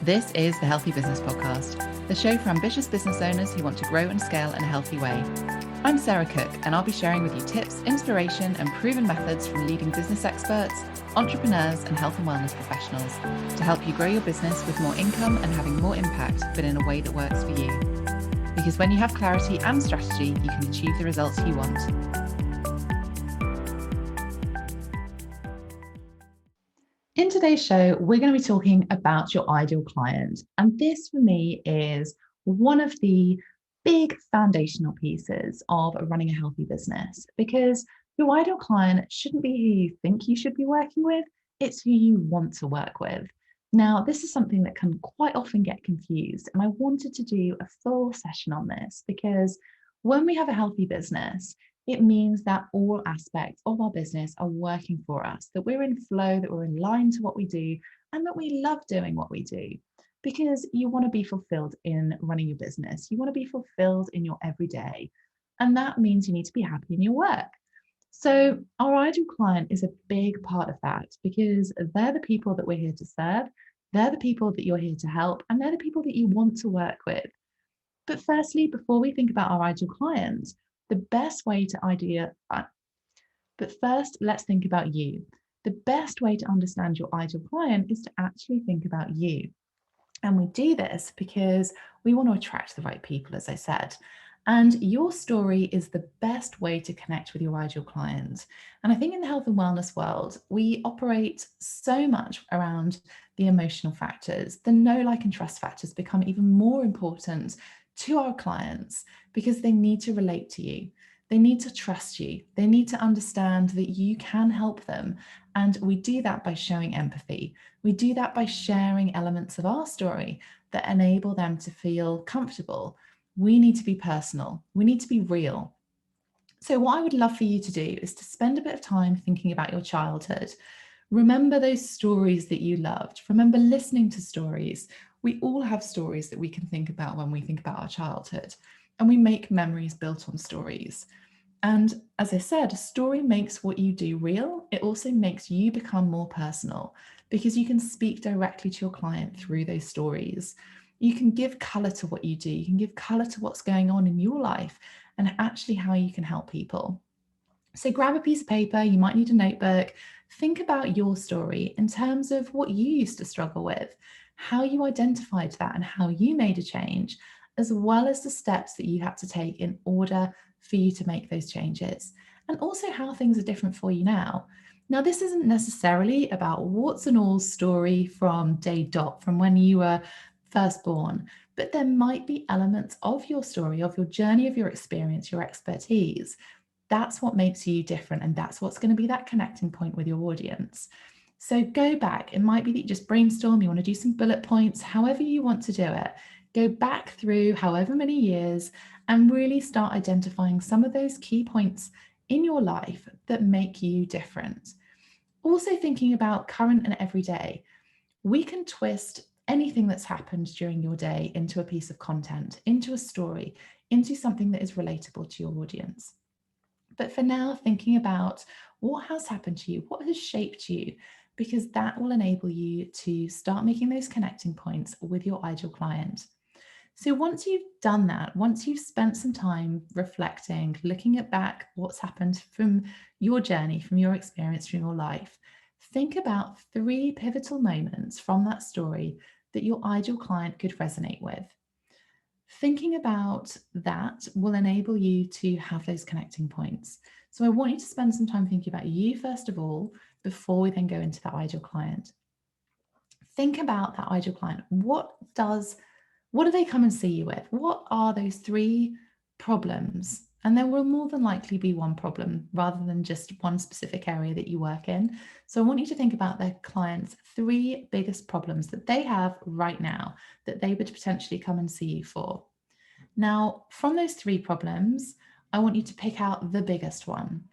This is the Healthy Business Podcast, the show for ambitious business owners who want to grow and scale in a healthy way. I'm Sarah Cook, and I'll be sharing with you tips, inspiration, and proven methods from leading business experts, entrepreneurs, and health and wellness professionals to help you grow your business with more income and having more impact, but in a way that works for you. Because when you have clarity and strategy, you can achieve the results you want. In today's show, we're going to be talking about your ideal client. And this for me is one of the big foundational pieces of running a healthy business, because your ideal client shouldn't be who you think you should be working with, it's who you want to work with. Now, this is something that can quite often get confused, and I wanted to do a full session on this because when we have a healthy business, it means that all aspects of our business are working for us, that we're in flow, that we're in line to what we do, and that we love doing what we do. Because you want to be fulfilled in running your business. You want to be fulfilled in your everyday. And that means you need to be happy in your work. So our ideal client is a big part of that because they're the people that we're here to serve. They're the people that you're here to help, and they're the people that you want to work with. But firstly, before we think about our ideal client, the best way to but first, let's think about you. The best way to understand your ideal client is to actually think about you. And we do this because we want to attract the right people, as I said. And your story is the best way to connect with your ideal client. And I think in the health and wellness world, we operate so much around the emotional factors. The know, like, and trust factors become even more important to our clients because they need to relate to you. They need to trust you. They need to understand that you can help them. And we do that by showing empathy. We do that by sharing elements of our story that enable them to feel comfortable. We need to be personal. We need to be real. So what I would love for you to do is to spend a bit of time thinking about your childhood. Remember those stories that you loved. Remember listening to stories. We all have stories that we can think about when we think about our childhood, and we make memories built on stories. And as I said, a story makes what you do real. It also makes you become more personal because you can speak directly to your client through those stories. You can give color to what you do. You can give color to what's going on in your life and actually how you can help people. So grab a piece of paper, you might need a notebook. Think about your story in terms of what you used to struggle with, how you identified that and how you made a change, as well as the steps that you had to take in order for you to make those changes, and also how things are different for you now. Now, this isn't necessarily about what's and all's story from day dot, from when you were first born, but there might be elements of your story, of your journey, of your experience, your expertise. That's what makes you different, and that's what's going to be that connecting point with your audience. So go back. It might be that you just brainstorm, you want to do some bullet points, however you want to do it. Go back through however many years and really start identifying some of those key points in your life that make you different. Also thinking about current and everyday. We can twist anything that's happened during your day into a piece of content, into a story, into something that is relatable to your audience. But for now, thinking about what has happened to you, what has shaped you, because that will enable you to start making those connecting points with your ideal client. So once you've done that, once you've spent some time reflecting, looking at back what's happened from your journey, from your experience, from your life, think about 3 pivotal moments from that story that your ideal client could resonate with. Thinking about that will enable you to have those connecting points. So I want you to spend some time thinking about you first of all, before we then go into that ideal client. Think about that ideal client. What do they come and see you with? What are those 3 problems? And there will more than likely be one problem rather than just one specific area that you work in. So I want you to think about their clients' 3 biggest problems that they have right now that they would potentially come and see you for. Now, from those 3 problems, I want you to pick out the biggest one.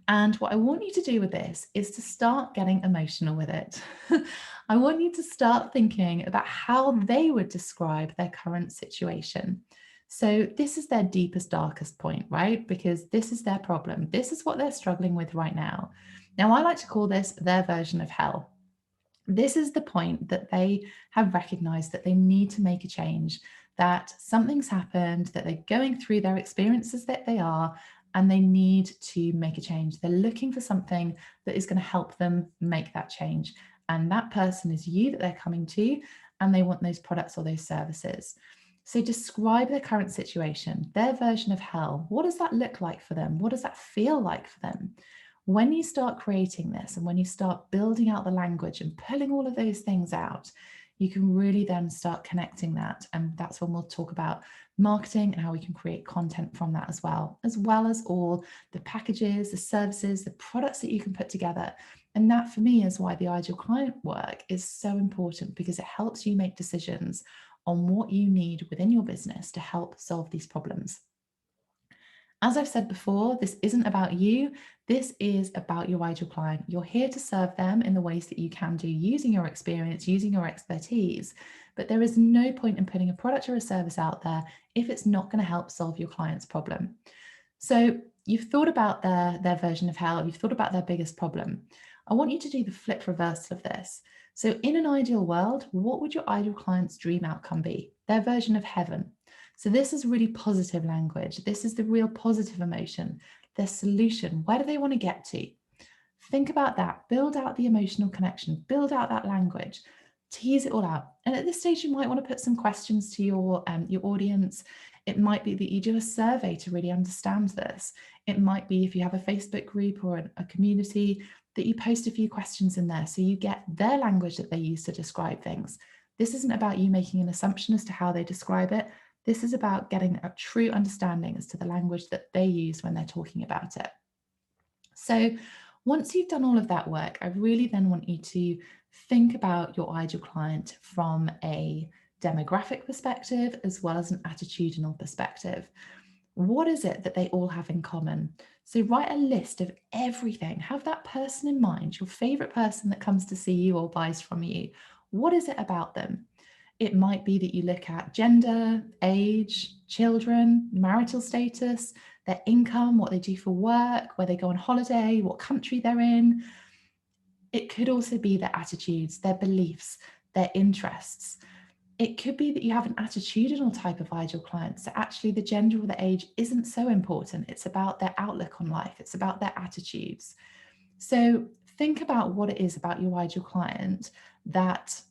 And what I want you to do with this is to start getting emotional with it. I want you to start thinking about how they would describe their current situation. So this is their deepest, darkest point, right? Because this is their problem. This is what they're struggling with right now. Now, I like to call this their version of hell. This is the point that they have recognized that they need to make a change, that something's happened, that they're going through their experiences that they are, and they need to make a change. They're looking for something that is going to help them make that change. And that person is you that they're coming to, and they want those products or those services. So describe their current situation, their version of hell. What does that look like for them? What does that feel like for them? When you start creating this and when you start building out the language and pulling all of those things out, you can really then start connecting that. And that's when we'll talk about marketing and how we can create content from that as well as all the packages, the services, the products that you can put together. And that for me is why the ideal client work is so important, because it helps you make decisions on what you need within your business to help solve these problems. As I've said before, this isn't about you. This is about your ideal client. You're here to serve them in the ways that you can do using your experience, using your expertise. But there is no point in putting a product or a service out there if it's not going to help solve your client's problem. So you've thought about their version of hell, you've thought about their biggest problem. I want you to do the flip reversal of this. So in an ideal world, what would your ideal client's dream outcome be? Their version of heaven. So this is really positive language. This is the real positive emotion, their solution. Where do they want to get to? Think about that. Build out the emotional connection. Build out that language. Tease it all out. And at this stage, you might want to put some questions to your audience. It might be that you do a survey to really understand this. It might be, if you have a Facebook group or a community, that you post a few questions in there so you get their language that they use to describe things. This isn't about you making an assumption as to how they describe it. This is about getting a true understanding as to the language that they use when they're talking about it. So once you've done all of that work, I really then want you to think about your ideal client from a demographic perspective as well as an attitudinal perspective. What is it that they all have in common? So write a list of everything. Have that person in mind, your favorite person that comes to see you or buys from you. What is it about them? It might be that you look at gender, age, children, marital status, their income, what they do for work, where they go on holiday, what country they're in. It could also be their attitudes, their beliefs, their interests. It could be that you have an attitudinal type of ideal client. So actually the gender or the age isn't so important. It's about their outlook on life. It's about their attitudes. So think about what it is about your ideal client that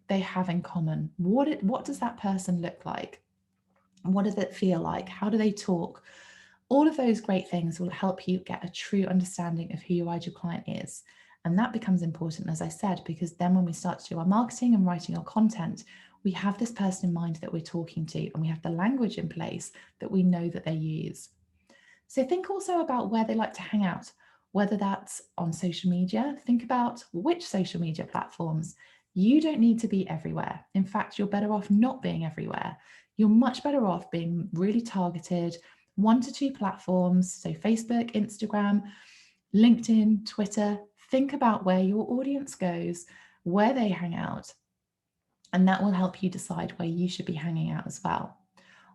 they have in common. What does that person look like? What does it feel like? How do they talk? All of those great things will help you get a true understanding of who your ideal client is. And that becomes important, as I said, because then when we start to do our marketing and writing our content, we have this person in mind that we're talking to, and we have the language in place that we know that they use. So think also about where they like to hang out, whether that's on social media. Think about which social media platforms. You don't need to be everywhere. In fact, you're better off not being everywhere. You're much better off being really targeted, 1 to 2 platforms, so Facebook, Instagram, LinkedIn, Twitter. Think about where your audience goes, where they hang out, and that will help you decide where you should be hanging out as well.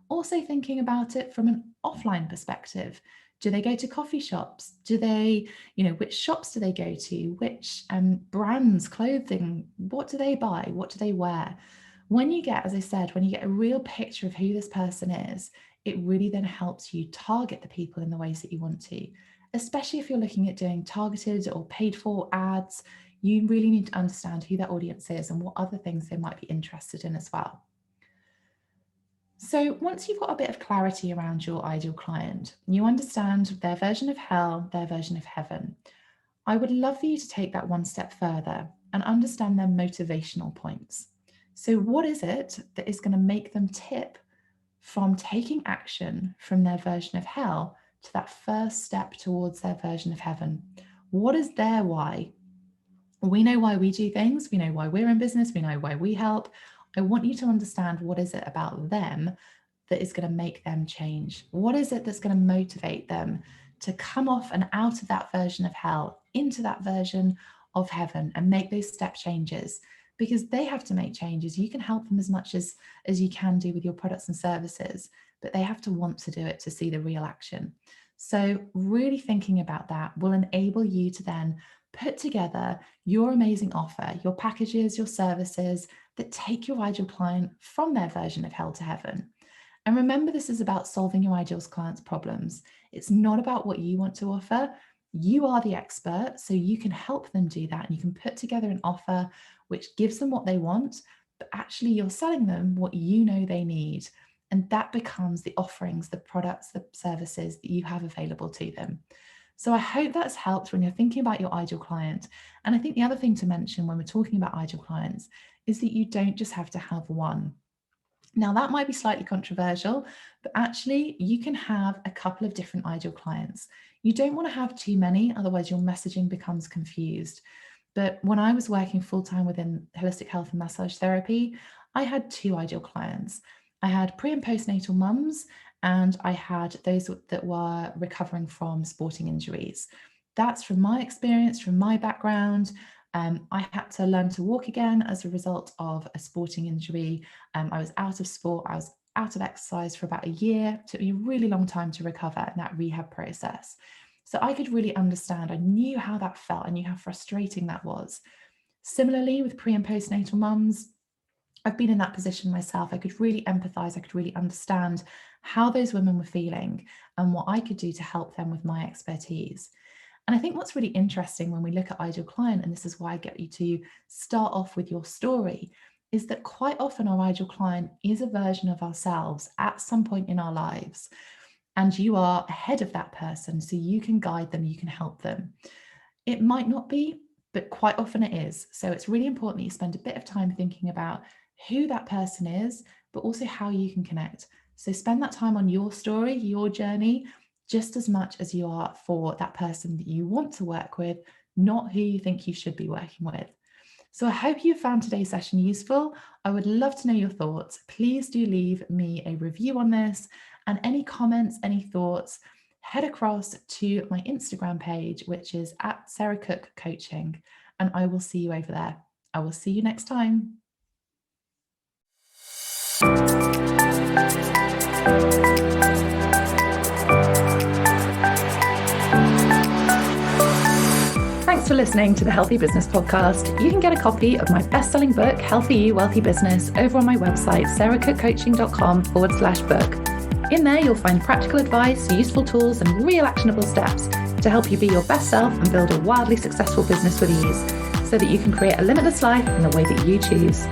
Also thinking about it from an offline perspective. Do they go to coffee shops? Do they, which shops do they go to? Which brands, clothing, what do they buy? What do they wear? When you get, as I said, when you get a real picture of who this person is, it really then helps you target the people in the ways that you want to, especially if you're looking at doing targeted or paid for ads. You really need to understand who their audience is and what other things they might be interested in as well. So once you've got a bit of clarity around your ideal client, you understand their version of hell, their version of heaven, I would love for you to take that one step further and understand their motivational points. So what is it that is going to make them tip from taking action from their version of hell to that first step towards their version of heaven? What is their why? We know why we do things. We know why we're in business. We know why we help. I want you to understand what is it about them that is going to make them change. What is it that's going to motivate them to come off and out of that version of hell into that version of heaven and make those step changes? Because they have to make changes. You can help them as much as you can do with your products and services, but they have to want to do it to see the real action. So really thinking about that will enable you to then put together your amazing offer, your packages, your services that take your ideal client from their version of hell to heaven. And remember, this is about solving your ideal client's problems. It's not about what you want to offer. You are the expert, so you can help them do that. And you can put together an offer which gives them what they want, but actually you're selling them what you know they need. And that becomes the offerings, the products, the services that you have available to them. So I hope that's helped when you're thinking about your ideal client. And I think the other thing to mention when we're talking about ideal clients is that you don't just have to have one. Now, that might be slightly controversial, but actually you can have a couple of different ideal clients. You don't want to have too many, otherwise your messaging becomes confused. But when I was working full-time within holistic health and massage therapy, I had two ideal clients. I had pre- and postnatal mums, and I had those that were recovering from sporting injuries. That's from my experience, from my background. I had to learn to walk again as a result of a sporting injury. I was out of sport, I was out of exercise for about a year. It took me a really long time to recover in that rehab process. So I could really understand, I knew how that felt, I knew how frustrating that was. Similarly, with pre and postnatal mums, I've been in that position myself. I could really empathize, I could really understand how those women were feeling and what I could do to help them with my expertise. And I think what's really interesting when we look at ideal client, and this is why I get you to start off with your story, is that quite often our ideal client is a version of ourselves at some point in our lives. And you are ahead of that person, so you can guide them, you can help them. It might not be, but quite often it is. So it's really important that you spend a bit of time thinking about who that person is, but also how you can connect. So spend that time on your story, your journey, just as much as you are for that person that you want to work with, not who you think you should be working with. So I hope you found today's session useful. I would love to know your thoughts. Please do leave me a review on this, and any comments, any thoughts, head across to my Instagram page, which is at Sarah Cook Coaching, and I will see you over there. I will see you next time. Thanks for listening to the Healthy Business Podcast. You can get a copy of my best-selling book, Healthy You, Wealthy Business, over on my website, sarahcookcoaching.com/book. In there, you'll find practical advice, useful tools, and real actionable steps to help you be your best self and build a wildly successful business with ease, so that you can create a limitless life in the way that you choose.